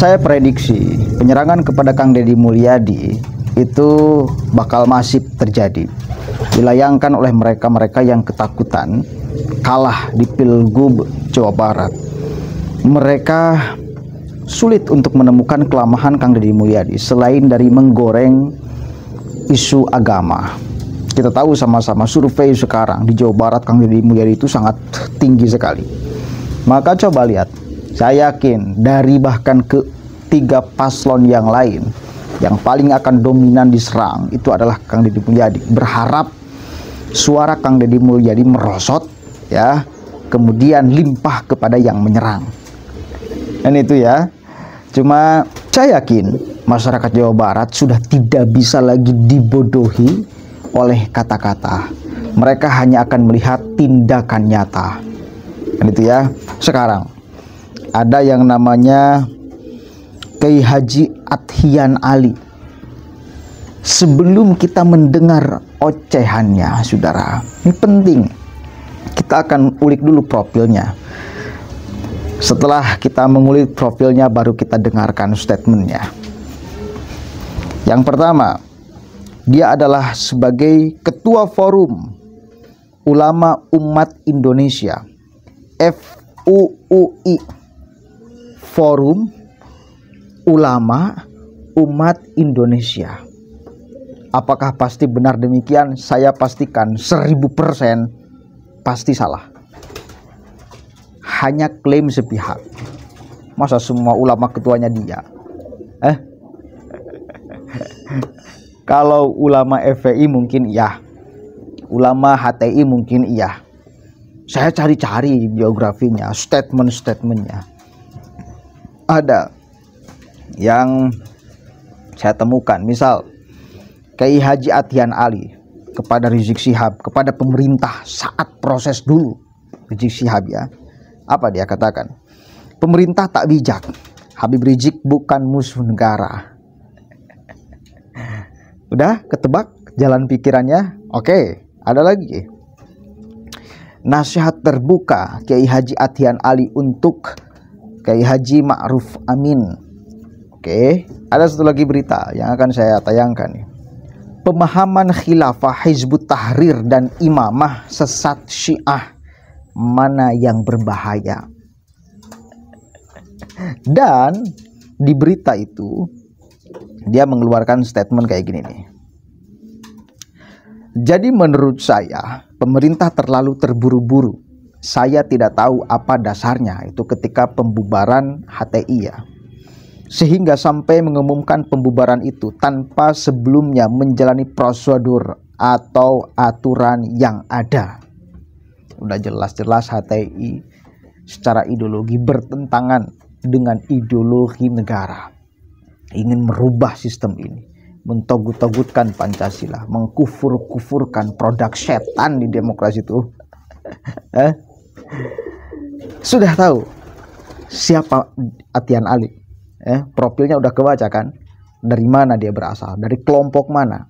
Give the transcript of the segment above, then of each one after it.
Saya prediksi penyerangan kepada Kang Deddy Mulyadi itu bakal masif terjadi. Dilayangkan oleh mereka-mereka yang ketakutan kalah di Pilgub Jawa Barat. Mereka sulit untuk menemukan kelemahan Kang Deddy Mulyadi selain dari menggoreng isu agama. Kita tahu sama-sama survei sekarang di Jawa Barat Kang Deddy Mulyadi itu sangat tinggi sekali. Maka coba lihat, saya yakin dari bahkan ketiga paslon yang lain yang paling akan dominan diserang itu adalah Kang Deddy Mulyadi. Berharap suara Kang Deddy Mulyadi merosot, ya, kemudian limpah kepada yang menyerang. Dan itu ya. Cuma saya yakin masyarakat Jawa Barat sudah tidak bisa lagi dibodohi oleh kata-kata. Mereka hanya akan melihat tindakan nyata. Dan itu ya. Sekarang ada yang namanya Kiai Haji Athian Ali. Sebelum kita mendengar ocehannya, saudara, ini penting. Kita akan ulik dulu profilnya. Setelah kita mengulik profilnya, baru kita dengarkan statementnya. Yang pertama, dia adalah sebagai Ketua Forum Ulama Umat Indonesia, FUUI, Forum Ulama Umat Indonesia. Apakah pasti benar demikian? Saya pastikan 1000% pasti salah. Hanya klaim sepihak. Masa semua ulama ketuanya dia? Kalau ulama FPI mungkin iya, ulama HTI mungkin iya. Saya cari-cari biografinya, statement-statementnya. Ada yang saya temukan, misal Kiai Haji Athian Ali kepada Rizik Syihab, kepada pemerintah saat proses dulu Rizik Syihab, ya. Apa dia katakan? Pemerintah tak bijak. Habib Rizik bukan musuh negara. Udah ketebak jalan pikirannya? Oke, ada lagi. Nasihat terbuka Kiai Haji Athian Ali untuk Kiai Haji Ma'ruf Amin. Oke, ada satu lagi berita yang akan saya tayangkan nih. Pemahaman khilafah, Hizbut Tahrir dan imamah sesat Syiah, mana yang berbahaya? Dan di berita itu dia mengeluarkan statement kayak gini nih. Jadi menurut saya pemerintah terlalu terburu-buru. Saya tidak tahu apa dasarnya itu ketika pembubaran HTI, ya. Sehingga sampai mengumumkan pembubaran itu tanpa sebelumnya menjalani prosedur atau aturan yang ada. Udah jelas-jelas HTI secara ideologi bertentangan dengan ideologi negara. Ingin merubah sistem ini, mentogut-togutkan Pancasila, mengkufur-kufurkan produk setan di demokrasi itu. Sudah tahu siapa Athian Ali? Profilnya udah kebaca kan? Dari mana dia berasal? Dari kelompok mana?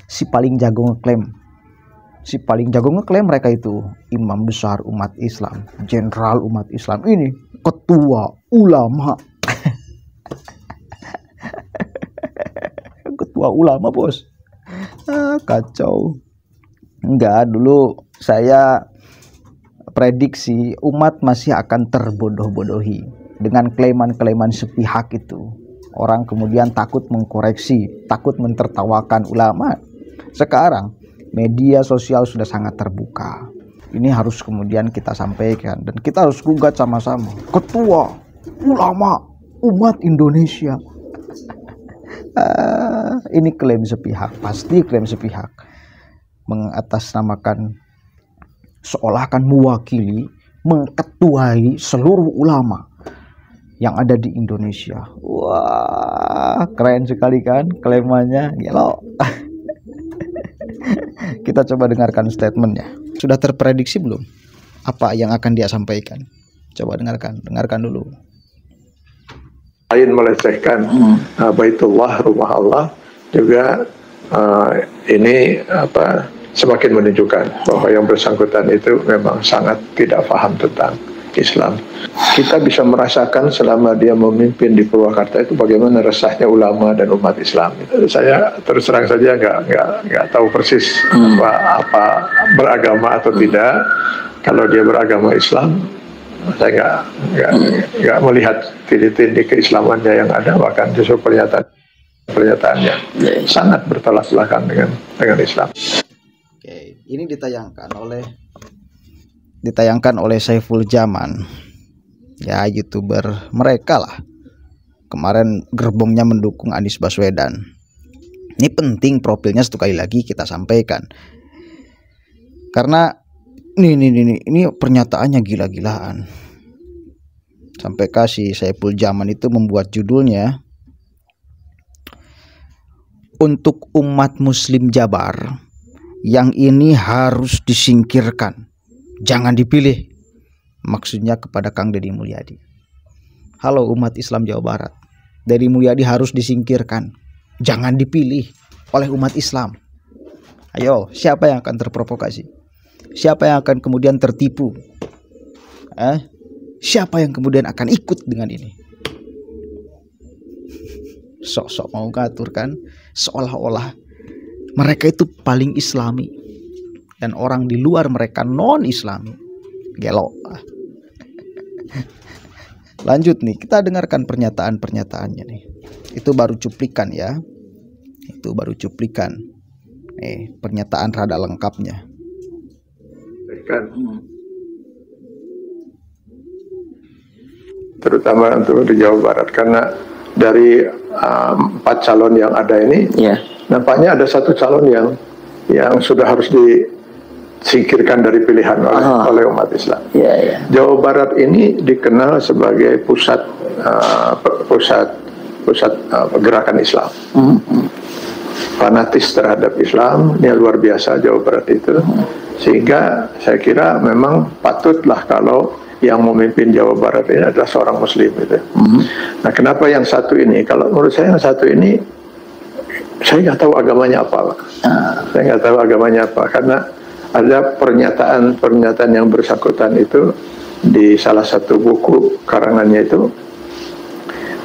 Si paling jago ngeklaim. Si paling jago ngeklaim mereka itu imam besar umat Islam, jenderal umat Islam, ini ketua ulama. Ketua ulama, bos. Kacau. Enggak, dulu saya prediksi umat masih akan terbodoh-bodohi dengan klaiman-klaiman sepihak itu. Orang kemudian takut mengkoreksi, takut mentertawakan ulama. Sekarang media sosial sudah sangat terbuka. Ini harus kemudian kita sampaikan dan kita harus gugat sama-sama. Ketua ulama umat Indonesia. Ini klaim sepihak, pasti klaim sepihak. Mengatasnamakan seolah akan mewakili, mengketuai seluruh ulama yang ada di Indonesia. Wah, keren sekali kan klaimannya, gelo. Kita coba dengarkan statementnya. Sudah terprediksi belum apa yang akan dia sampaikan? Coba dengarkan dulu. Lain melecehkan Baitullah, rumah Allah, juga ini semakin menunjukkan bahwa yang bersangkutan itu memang sangat tidak paham tentang Islam. Kita bisa merasakan selama dia memimpin di Purwakarta itu bagaimana resahnya ulama dan umat Islam. Saya terus terang saja nggak tahu persis apa beragama atau tidak. Kalau dia beragama Islam, saya nggak melihat tindi-tindi keislamannya yang ada, bahkan justru pernyataannya sangat bertolak belakang dengan Islam. Oke, ini ditayangkan oleh Saiful Jaman, ya, YouTuber mereka lah. Kemarin gerbongnya mendukung Anies Baswedan. Ini penting profilnya sekali lagi kita sampaikan, karena ini pernyataannya gila-gilaan. Sampai kasih Saiful Jaman itu membuat judulnya, untuk umat muslim Jabar yang ini harus disingkirkan, jangan dipilih. Maksudnya kepada Kang Deddy Mulyadi. Halo umat Islam Jawa Barat, Deddy Mulyadi harus disingkirkan, jangan dipilih oleh umat Islam. Ayo, siapa yang akan terprovokasi? Siapa yang akan kemudian tertipu? Siapa yang kemudian akan ikut dengan ini? Sok-sok mau ngatur kan, seolah-olah mereka itu paling Islami dan orang di luar mereka non-Islami. Gelo. Lanjut nih, kita dengarkan pernyataan-pernyataannya nih. Itu baru cuplikan ya. Itu baru cuplikan. Pernyataan rada lengkapnya. Terutama untuk di Jawa Barat, karena dari 4 calon yang ada ini, nampaknya ada satu calon yang sudah harus disingkirkan dari pilihan oleh umat Islam. Jawa Barat ini dikenal sebagai pusat gerakan Islam. Fanatis terhadap Islam, ini luar biasa Jawa Barat itu. Sehingga saya kira memang patutlah kalau yang memimpin Jawa Barat ini adalah seorang Muslim gitu. Nah, kenapa yang satu ini? Kalau menurut saya yang satu ini, saya nggak tahu agamanya apa, Pak. Saya nggak tahu agamanya apa, karena ada pernyataan yang bersangkutan itu di salah satu buku karangannya itu,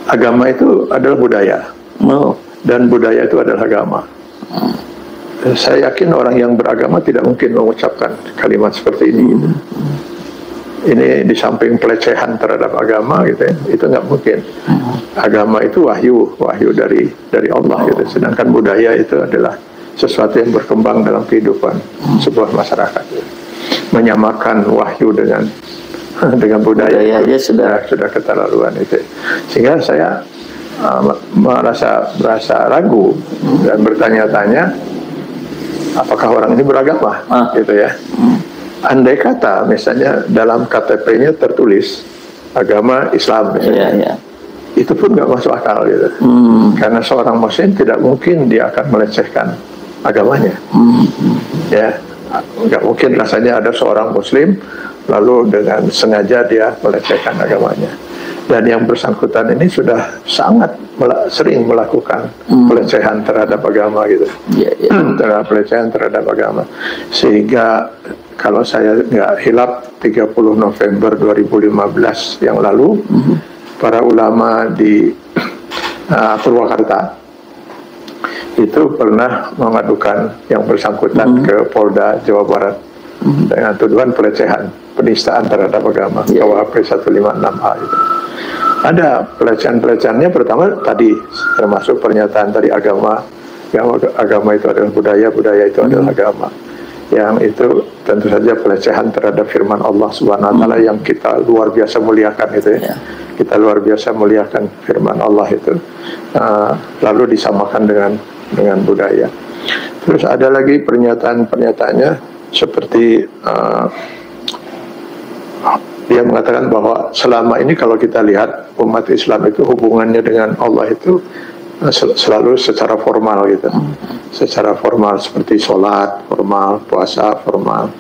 agama itu adalah budaya, dan budaya itu adalah agama. Saya yakin orang yang beragama tidak mungkin mengucapkan kalimat seperti ini. Gitu. Ini di samping pelecehan terhadap agama gitu ya, itu nggak mungkin. Agama itu wahyu dari Allah gitu. Sedangkan budaya itu adalah sesuatu yang berkembang dalam kehidupan sebuah masyarakat. Gitu. Menyamakan wahyu dengan budaya aja sudah keterlaluan itu. Sehingga saya merasa ragu dan bertanya-tanya, apakah orang ini beragama gitu ya. Andai kata misalnya dalam KTP-nya tertulis agama Islam misalnya, itu pun nggak masuk akal gitu. Karena seorang Muslim tidak mungkin dia akan melecehkan agamanya. Ya, nggak mungkin rasanya ada seorang Muslim lalu dengan sengaja dia melecehkan agamanya. Dan yang bersangkutan ini sudah sangat sering melakukan pelecehan terhadap agama gitu. Pelecehan terhadap agama. Sehingga kalau saya nggak hilap 30 November 2015 yang lalu, para ulama di Purwakarta itu pernah mengadukan yang bersangkutan ke Polda Jawa Barat dengan tuduhan pelecehan, penistaan terhadap agama, KUHP 156A itu. Ada pelecehan-pelecehannya, pertama tadi termasuk pernyataan dari agama itu adalah budaya, budaya itu adalah agama. Yang itu tentu saja pelecehan terhadap firman Allah Subhanahu wa taala yang kita luar biasa muliakan itu ya. Kita luar biasa muliakan firman Allah itu. Lalu disamakan dengan budaya. Terus ada lagi pernyataan-pernyataannya seperti dia mengatakan bahwa selama ini kalau kita lihat umat Islam itu hubungannya dengan Allah itu selalu secara formal gitu, secara formal seperti sholat formal, puasa formal.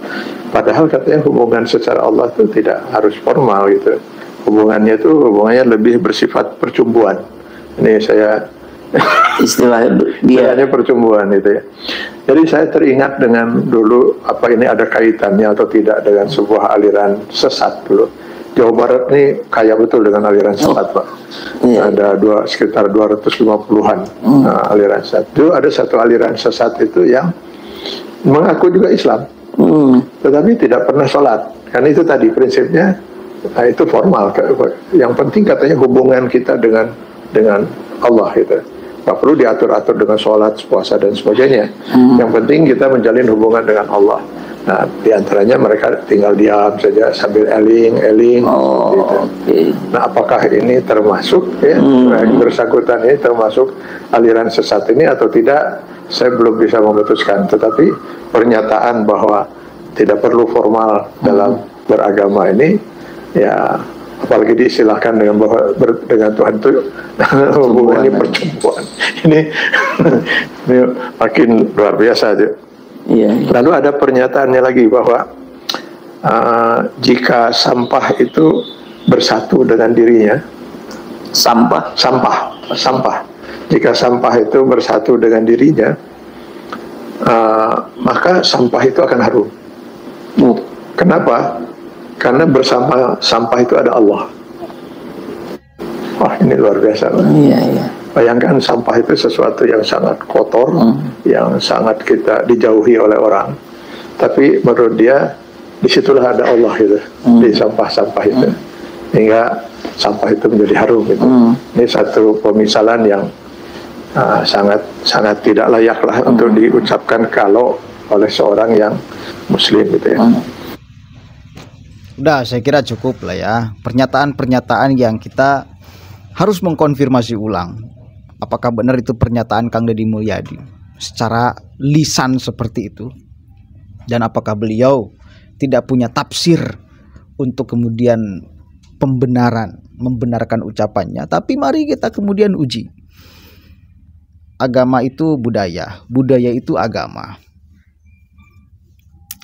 Padahal katanya hubungan secara Allah itu tidak harus formal gitu. Hubungannya lebih bersifat percumbuan. Ini saya istilahnya percumbuan itu ya. Jadi saya teringat dengan dulu apa ini ada kaitannya atau tidak dengan sebuah aliran sesat dulu Jawa Barat ini kaya betul dengan aliran sesat, Pak. Iya. Ada sekitar 250-an aliran sesat. Itu ada satu aliran sesat itu yang mengaku juga Islam, tetapi tidak pernah sholat. Kan itu tadi prinsipnya, itu formal. Yang penting katanya hubungan kita dengan Allah itu. Gak perlu diatur-atur dengan sholat, puasa dan sebagainya. Yang penting kita menjalin hubungan dengan Allah. Nah, diantaranya mereka tinggal diam saja sambil eling. Gitu. Okay. Nah, apakah ini termasuk yang bersangkutan ini termasuk aliran sesat ini atau tidak? Saya belum bisa memutuskan. Tetapi pernyataan bahwa tidak perlu formal dalam beragama ini, ya apalagi diistilahkan dengan bahwa dengan Tuhan itu hubungannya percumbuan. Ini makin luar biasa aja. Iya. Lalu ada pernyataannya lagi bahwa jika sampah itu bersatu dengan dirinya, sampah. Jika sampah itu bersatu dengan dirinya, maka sampah itu akan harum. Kenapa? Karena bersama sampah itu ada Allah. Wah, ini luar biasa. Iya. Bayangkan sampah itu sesuatu yang sangat kotor, yang sangat kita dijauhi oleh orang. Tapi menurut dia, disitulah ada Allah gitu, di sampah-sampah itu. Hingga sampah itu menjadi harum gitu. Ini satu pemisalan yang sangat tidak layak lah untuk diucapkan kalau oleh seorang yang Muslim gitu ya. Udah, saya kira cukup lah ya. Pernyataan-pernyataan yang kita harus mengkonfirmasi ulang. Apakah benar itu pernyataan Kang Deddy Mulyadi secara lisan seperti itu? Dan apakah beliau tidak punya tafsir untuk kemudian membenarkan ucapannya? Tapi mari kita kemudian uji. Agama itu budaya, budaya itu agama.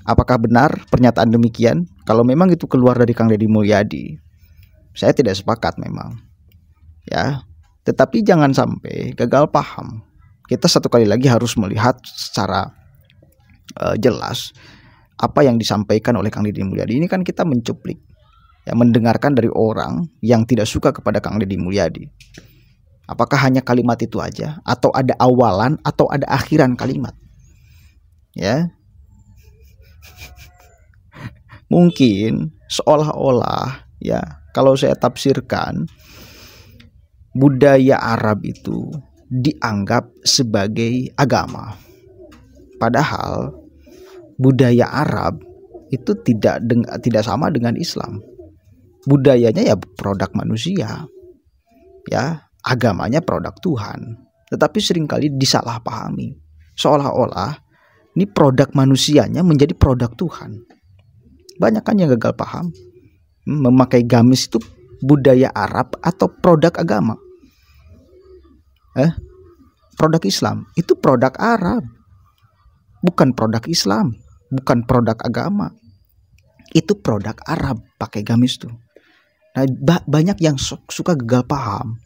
Apakah benar pernyataan demikian? Kalau memang itu keluar dari Kang Deddy Mulyadi, saya tidak sepakat memang. Ya, tetapi jangan sampai gagal paham. Kita satu kali lagi harus melihat secara jelas apa yang disampaikan oleh Kang Deddy Mulyadi. Ini kan kita mencuplik, ya, mendengarkan dari orang yang tidak suka kepada Kang Deddy Mulyadi. Apakah hanya kalimat itu aja, atau ada awalan atau ada akhiran kalimat? Ya, mungkin seolah-olah, ya, kalau saya tafsirkan, budaya Arab itu dianggap sebagai agama. Padahal budaya Arab itu tidak sama dengan Islam. Budayanya ya produk manusia, ya, agamanya produk Tuhan. Tetapi seringkali disalahpahami, seolah-olah ini produk manusianya menjadi produk Tuhan. Banyak kan yang gagal paham. Memakai gamis itu budaya Arab atau produk agama? Produk Islam itu produk Arab, bukan produk Islam, bukan produk agama. Itu produk Arab, pakai gamis tuh. Nah, banyak yang suka gagal paham.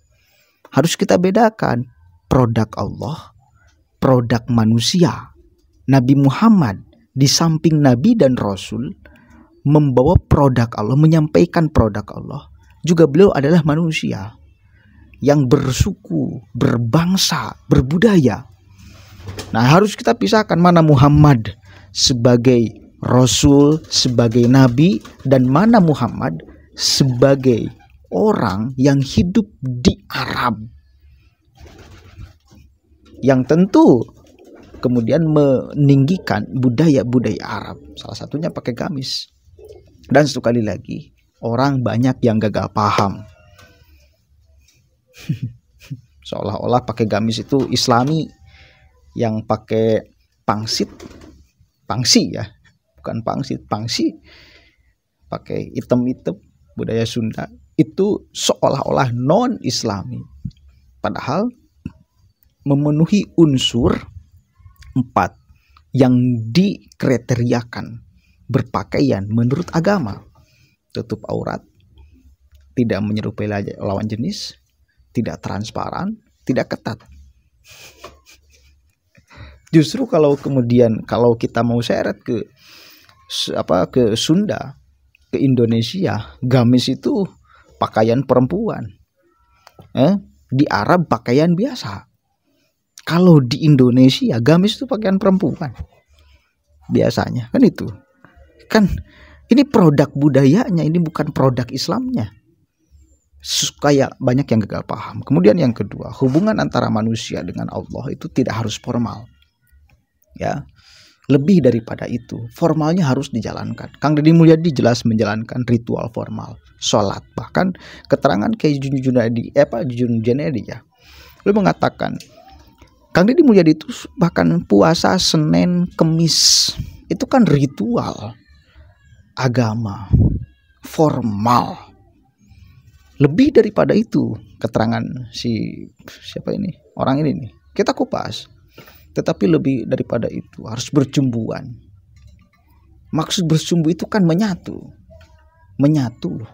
Harus kita bedakan produk Allah, produk manusia. Nabi Muhammad di samping Nabi dan Rasul membawa produk Allah, menyampaikan produk Allah. Juga beliau adalah manusia yang bersuku, berbangsa, berbudaya. Nah, harus kita pisahkan mana Muhammad sebagai Rasul, sebagai Nabi, dan mana Muhammad sebagai orang yang hidup di Arab, yang tentu kemudian meninggikan budaya-budaya Arab. Salah satunya pakai gamis. Dan sekali lagi, orang banyak yang gagal paham. Seolah-olah pakai gamis itu Islami, yang pakai pangsi ya, bukan pangsi, pakai item-item budaya Sunda itu seolah-olah non-Islami. Padahal memenuhi unsur 4 yang dikriteriakan berpakaian menurut agama. Tutup aurat, tidak menyerupai lawan jenis, tidak transparan, tidak ketat. Justru kalau kita mau seret ke Sunda, ke Indonesia, gamis itu pakaian perempuan. Di Arab pakaian biasa. Kalau di Indonesia gamis itu pakaian perempuan. Biasanya kan itu. Kan ini produk budayanya, ini bukan produk Islamnya. Kayak banyak yang gagal paham. Kemudian yang kedua, hubungan antara manusia dengan Allah itu tidak harus formal. Ya. Lebih daripada itu, formalnya harus dijalankan. Kang Deddy Mulyadi jelas menjalankan ritual formal, sholat. Bahkan keterangan Kiai Jun Junaidi ya, beliau mengatakan Kang Deddy Mulyadi itu bahkan puasa Senin Kemis itu kan ritual agama formal. Lebih daripada itu, keterangan siapa ini, orang ini nih, kita kupas. Tetapi lebih daripada itu harus bercumbuan. Maksud bercumbu itu kan menyatu loh.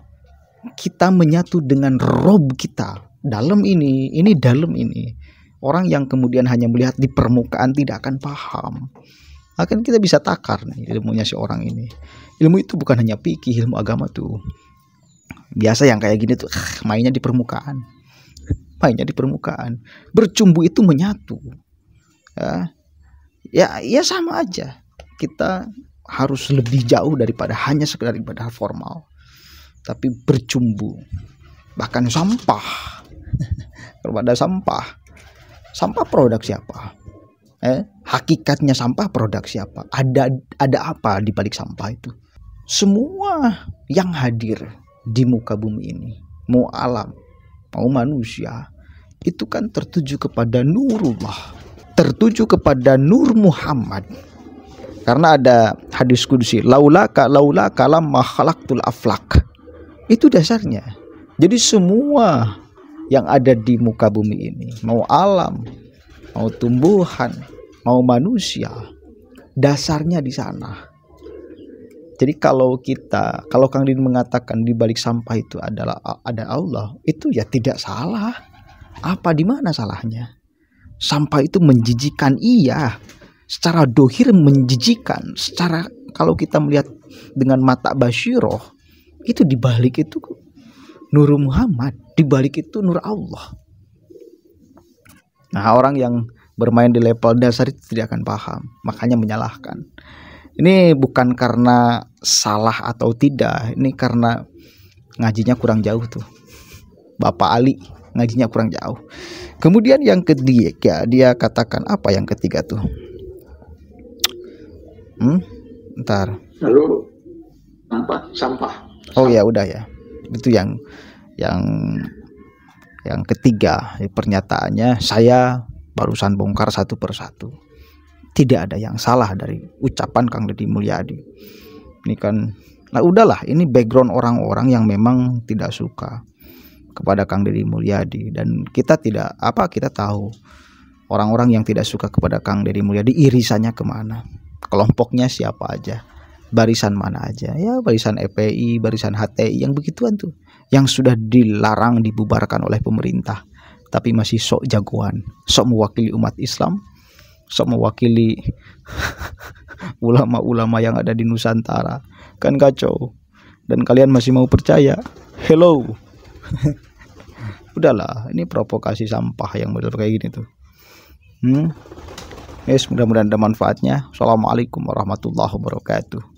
Kita menyatu dengan Rob kita dalam ini dalam ini. Orang yang kemudian hanya melihat di permukaan tidak akan paham. Akan kita bisa takar nih ilmunya si orang ini. Ilmu itu bukan hanya fikih, ilmu agama tuh. Biasa yang kayak gini tuh mainnya di permukaan. Bercumbu itu menyatu. Ya sama aja. Kita harus lebih jauh daripada hanya sekedar ibadah formal, tapi bercumbu. Bahkan sampah. Kepada sampah produk siapa? Hakikatnya sampah produk siapa? Ada apa di balik sampah itu? Semua yang hadir di muka bumi ini, mau alam, mau manusia, itu kan tertuju kepada nurullah, tertuju kepada Nur Muhammad. Karena ada hadis kudusi, laulaka lamma khalaqtul aflak. Itu dasarnya. Jadi semua yang ada di muka bumi ini, mau alam, mau tumbuhan, mau manusia, dasarnya di sana. Jadi kalau Kang Deddy mengatakan di balik sampah itu ada Allah, itu ya tidak salah. Apa di mana salahnya? Sampah itu menjijikan, iya, secara dohir menjijikan. Secara kalau kita melihat dengan mata basyiroh, itu dibalik itu Nur Muhammad, dibalik itu Nur Allah. Nah, orang yang bermain di level dasar itu tidak akan paham, makanya menyalahkan. Ini bukan karena salah atau tidak, ini karena ngajinya kurang jauh tuh. Bapak Ali ngajinya kurang jauh. Kemudian yang ketiga, dia katakan apa yang ketiga tuh? Ntar. Lalu sampah. Oh ya udah ya. Itu yang ketiga. Pernyataannya saya barusan bongkar satu persatu. Tidak ada yang salah dari ucapan Kang Deddy Mulyadi. Ini kan, nah udahlah, ini background orang-orang yang memang tidak suka kepada Kang Deddy Mulyadi, dan kita tahu orang-orang yang tidak suka kepada Kang Deddy Mulyadi irisannya kemana, kelompoknya siapa aja, barisan mana aja, ya barisan FPI, barisan HTI, yang begituan tuh, yang sudah dilarang dibubarkan oleh pemerintah, tapi masih sok jagoan, sok mewakili umat Islam, sok mewakili ulama-ulama yang ada di Nusantara. Kan kacau. Dan kalian masih mau percaya? Hello. Udahlah, ini provokasi sampah yang model kayak gini tuh. Yes, mudah-mudahan ada manfaatnya. Assalamualaikum warahmatullahi wabarakatuh.